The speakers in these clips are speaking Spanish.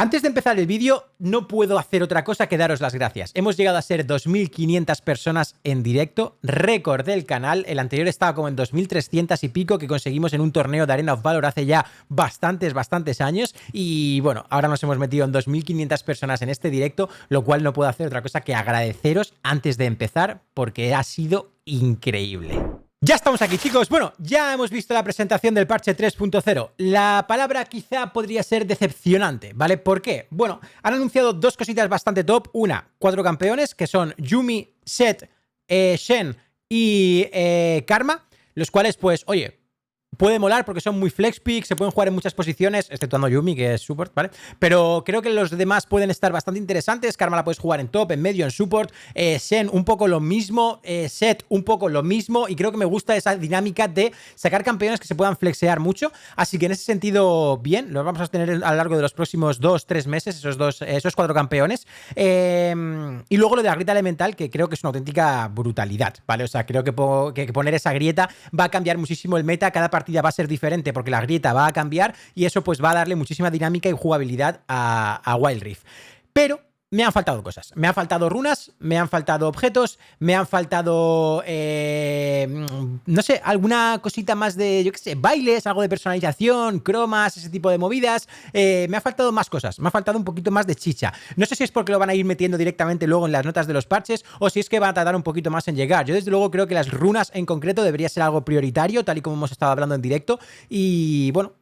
Antes de empezar el vídeo, no puedo hacer otra cosa que daros las gracias. Hemos llegado a ser 2.500 personas en directo, récord del canal. El anterior estaba como en 2.300 y pico que conseguimos en un torneo de Arena of Valor hace ya bastantes años. Y bueno, ahora nos hemos metido en 2.500 personas en este directo, lo cual no puedo hacer otra cosa que agradeceros antes de empezar porque ha sido increíble. Ya estamos aquí, chicos. Bueno, ya hemos visto la presentación del parche 3.0. La palabra quizá podría ser decepcionante, ¿vale? ¿Por qué? Bueno, han anunciado dos cositas bastante top. Una, 4 campeones, que son YUUMI, SETT, SHEN y Karma, los cuales, pues, oye, puede molar porque son muy flex pick, se pueden jugar en muchas posiciones, exceptuando YUUMI, que es support, ¿vale? Pero creo que los demás pueden estar bastante interesantes. Karma la puedes jugar en top, en medio, en support. Shen un poco lo mismo, SETT un poco lo mismo. Y creo que me gusta esa dinámica de sacar campeones que se puedan flexear mucho. Así que en ese sentido, bien, los vamos a tener a lo largo de los próximos 2-3 meses, esos 4 campeones. Y luego lo de la grieta elemental, que creo que es una auténtica brutalidad, ¿vale? O sea, creo que poner esa grieta va a cambiar muchísimo el meta. Cada partida va a ser diferente porque la grieta va a cambiar y eso pues va a darle muchísima dinámica y jugabilidad a Wild Rift. Pero me han faltado cosas. Me han faltado runas, me han faltado objetos, me han faltado, no sé, alguna cosita más de, yo qué sé, bailes, algo de personalización, cromas, ese tipo de movidas. Me ha faltado más cosas, me ha faltado un poquito más de chicha. No sé si es porque lo van a ir metiendo directamente luego en las notas de los parches o si es que va a tardar un poquito más en llegar. Yo desde luego creo que las runas en concreto debería ser algo prioritario, tal y como hemos estado hablando en directo. Y bueno,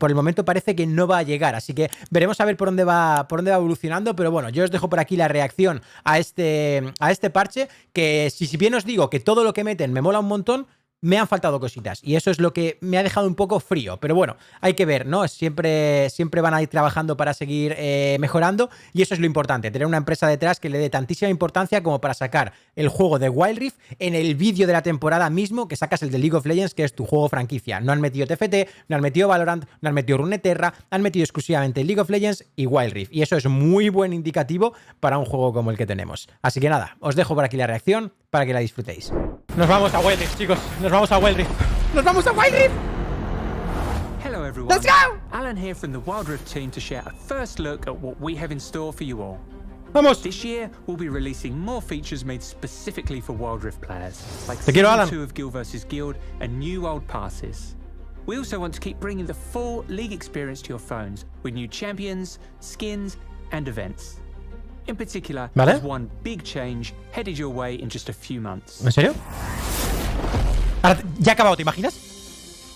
por el momento parece que no va a llegar, así que veremos a ver por dónde va evolucionando. Pero bueno, yo os dejo por aquí la reacción a este parche, que si bien os digo que todo lo que meten me mola un montón, me han faltado cositas y eso es lo que me ha dejado un poco frío, pero bueno, hay que ver, ¿no? Siempre van a ir trabajando para seguir mejorando y eso es lo importante, tener una empresa detrás que le dé tantísima importancia como para sacar el juego de Wild Rift en el vídeo de la temporada mismo que sacas el de League of Legends, que es tu juego franquicia. No han metido TFT, no han metido Valorant, no han metido Runeterra, han metido exclusivamente League of Legends y Wild Rift, y eso es muy buen indicativo para un juego como el que tenemos. Así que nada, os dejo por aquí la reacción para que la disfrutéis. Nos vamos a Wild Rift, chicos. Nos vamos a Wild Rift. ¡Nos vamos a Wild Rift! Hello everyone. Let's go! Alan here from the Wild Rift team to share a first look at what we have in store for you all. Vamos. This year, we'll be releasing more features made specifically for Wild Rift players, like Te quiero, Alan. Season 2 of Guild vs Guild and new world passes. We also want to keep bringing the full League experience to your phones with new champions, skins, and events. In particular, ¿Vale? there's one big change headed your way in just a few months. ¿En serio? Ahora, ya ha acabado, ¿te imaginas?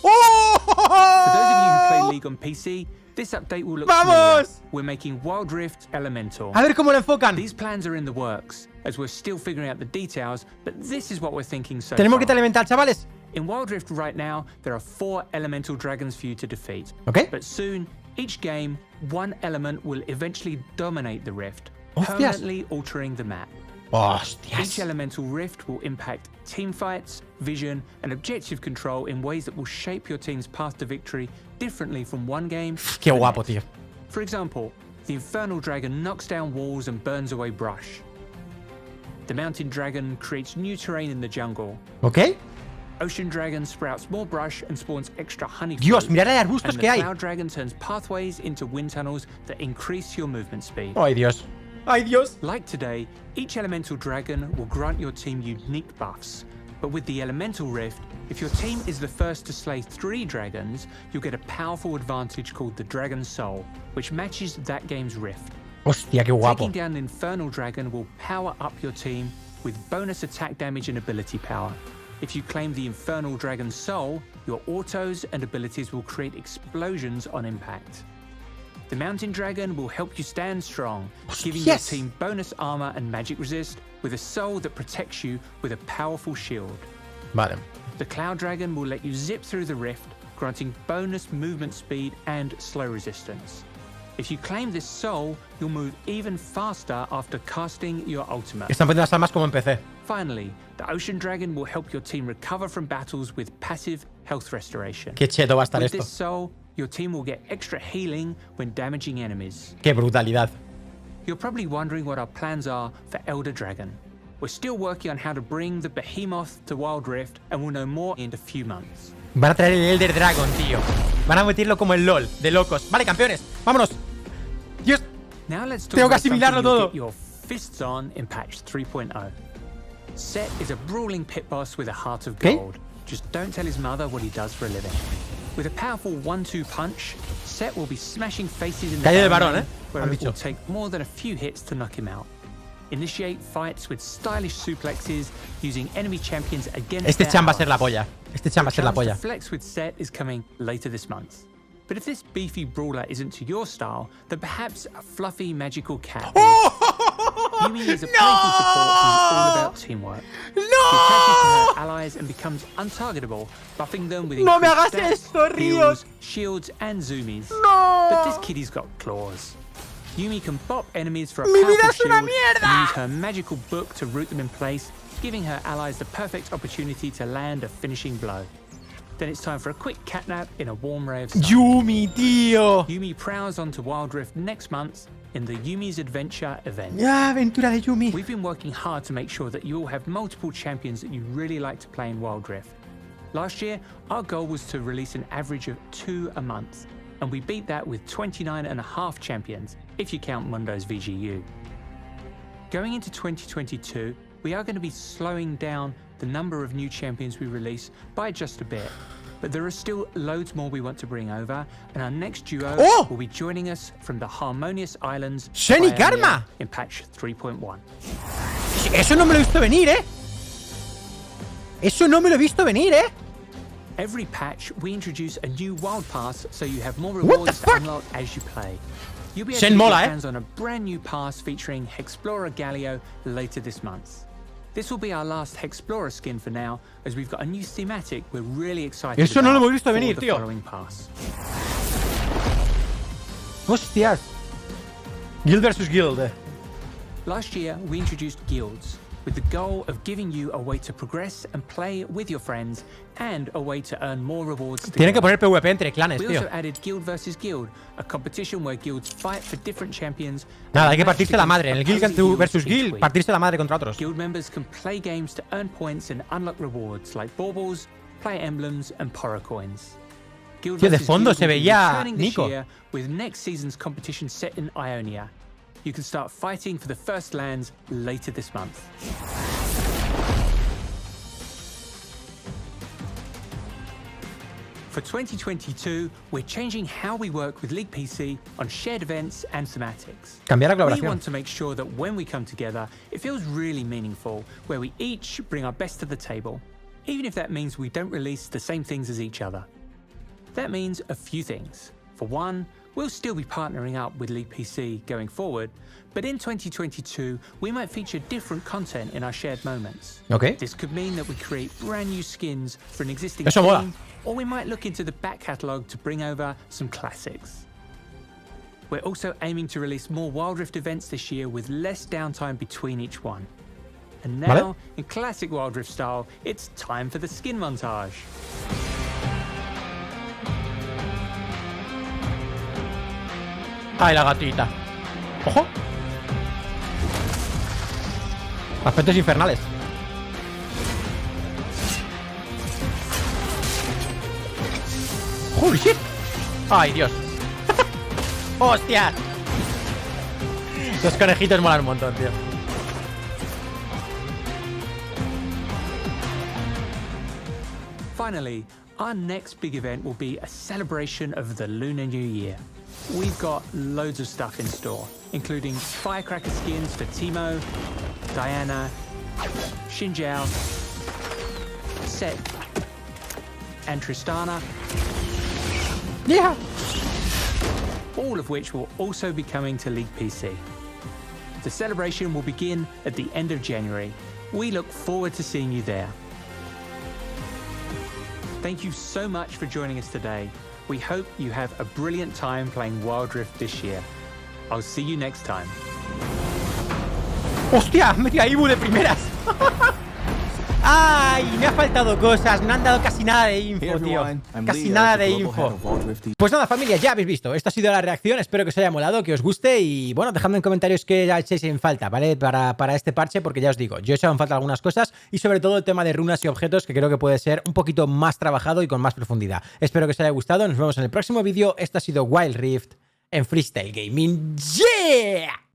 ¡Oh! For those of you who play League on PC, this update will look familiar. ¡Vamos! We're making Wild Rift elemental. A ver cómo lo enfocan. These plans are in the works, as we're still figuring out the details, but this is what we're thinking so Tenemos far. grieta elemental, chavales. In Wild Rift right now, there are 4 elemental dragons for you to defeat. Ok. But soon, each game, one element will eventually dominate the rift, Hostias. permanently altering the map. Each Hostias. elemental rift will impact teamfights, vision, and objective control in ways that will shape your team's path to victory differently from one game. Qué to the guapo, next. tío. For example, the Infernal Dragon knocks down walls and burns away brush. The Mountain Dragon creates new terrain in the jungle. Ok. Ocean Dragon sprouts more brush and spawns extra honey. Dios, mirad los arbustos and que the hay. Cloud Dragon turns pathways into wind tunnels that increase your movement speed. Ay, Dios. Ay, Dios. Like today, each elemental dragon will grant your team unique buffs. But with the elemental rift, if your team is the first to slay 3 dragons, you'll get a powerful advantage called the Dragon Soul, which matches that game's rift. Hostia, qué guapo. Taking down an Infernal Dragon will power up your team with bonus attack damage and ability power. If you claim the Infernal Dragon Soul, your autos and abilities will create explosions on impact. The Mountain Dragon will help you stand strong, giving your Yes. team bonus armor and magic resist with a soul that protects you with a powerful shield. Vale. The Cloud Dragon will let you zip through the rift, granting bonus movement speed and slow resistance. If you claim this soul, you'll move even faster after casting your ultimate. Están poniendo las armas como en PC. Finally, the Ocean Dragon will help your team recover from battles with passive health restoration. Qué cheto va a estar With esto. this soul, your team will get extra healing when damaging enemies. Qué brutalidad. You're probably wondering what our plans are for Elder Dragon. We're still working on how to bring the behemoth to Wild Rift, and we'll know more in a few months. Van a traer el Elder Dragon, tío. Van a meterlo como el LOL, de locos. Vale, campeones, vámonos. Dios. Now let's talk Tengo que about something asimilarlo you'll todo. get your fists on in patch 3.0. SETT is a brawling pit boss with a heart of ¿Qué? gold. Just don't tell his mother what he does for a living. With a powerful 1-2 punch, SETT will be smashing faces in the Calle de barrel varón, lane, where Han it will dicho. take more than a few hits to knock him out. Initiate fights with stylish suplexes using enemy champions against Este their Chan va a ser la allies. polla. Este Chan va a ser la Chance to polla. flex with SETT is coming later this month. But if this beefy brawler isn't to your style, then perhaps a fluffy magical cat is. YUUMI is a playful support who's all about teamwork. She attaches to her allies and becomes untargetable, buffing them with No me increased hagas stats, esto, Ríos. heals, shields, and zoomies. No. But this kitty's got claws. YUUMI can bop enemies for a Mi vida powerful es una shield mierda. and use her magical book to root them in place, giving her allies the perfect opportunity to land a finishing blow. Then it's time for a quick catnap in a warm ray of sun. Yumi, tío. YUUMI prowls onto Wild Rift next month in the YUUMI's Adventure event. Ya, aventura de Yumi. We've been working hard to make sure that you all have multiple champions that you really like to play in Wild Rift. Last year, our goal was to release an average of 2 a month, and we beat that with 29.5 champions, if you count Mundo's VGU. Going into 2022, we are going to be slowing down the number of new champions we release by just a bit. But there are still loads more we want to bring over, and our next duo Oh! will be joining us from the Harmonious Islands Shen y Pioneer Karma. in patch 3.1. Eso no me lo he visto venir, ¿eh? Eso no me lo he visto venir, ¿eh? Every patch, we introduce a new wild pass, so you have more What the rewards to fuck? unlock as you play. You'll be able Shen to get mola, your eh? hands on a brand new pass featuring Hexplorer Galio later this month. This will be our last Hexplorer skin for now, as we've got a new thematic we're really excited Eso no about lo hemos visto for venir, the tío. following pass. Hostias. Guild versus Guild, Last year, we introduced guilds, with the goal of giving you a way to progress and play with your friends, and a way to earn more rewards Tienen que together. poner PvP entre clanes, We tío. also added Guild versus Guild, a competition where guilds fight for different champions. Nada, hay and que match partirse la against madre. En el Guild opposing versus guilds each Guild, week. partirse la madre contra otros. Guild members can play games to earn points and unlock rewards like baubles, player emblems, and Poro coins. Guild Tío, de versus fondo Guild se will be veía returning this Nico. year with next season's competition set in Ionia. You can start fighting for the first lands later this month. For 2022, we're changing how we work with League PC on shared events and thematics. Cambiar la We colaboración. want to make sure that when we come together, it feels really meaningful, where we each bring our best to the table, even if that means we don't release the same things as each other. That means a few things. For one, we'll still be partnering up with League PC going forward, but in 2022, we might feature different content in our shared moments. Ok. This could mean that we create brand new skins for an existing Eso mola. team, or we might look into the back catalogue to bring over some classics. We're also aiming to release more Wild Rift events this year with less downtime between each one. And now, Vale. in classic Wild Rift style, it's time for the skin montage. Ay, la gatita. Ojo. Aspectos infernales. Holy shit. Ay, Dios. Hostia. Los conejitos molan un montón, tío. Finally, our next big event will be a celebration of the Lunar New Year. We've got loads of stuff in store, including firecracker skins for Timo, Diana, Xinjiao, SETT, and Tristana, Yeah. all of which will also be coming to League PC. The celebration will begin at the end of January. We look forward to seeing you there. Thank you so much for joining us today. We hope you have a brilliant time playing Wild Rift this year. I'll see you next time. ¡Hostia! Me tira Ibu de primeras. ¡Ay! Me ha faltado cosas. No han dado casi nada de info, tío. Casi nada de info. Pues nada, familia, ya habéis visto. Esta ha sido la reacción. Espero que os haya molado, que os guste. Y bueno, dejadme en comentarios qué echéis en falta, ¿vale? Para este parche, porque ya os digo, yo he echado en falta algunas cosas. Y sobre todo el tema de runas y objetos, que creo que puede ser un poquito más trabajado y con más profundidad. Espero que os haya gustado. Nos vemos en el próximo vídeo. Esto ha sido Wild Rift. en Freestyle Gaming. ¡Yeah!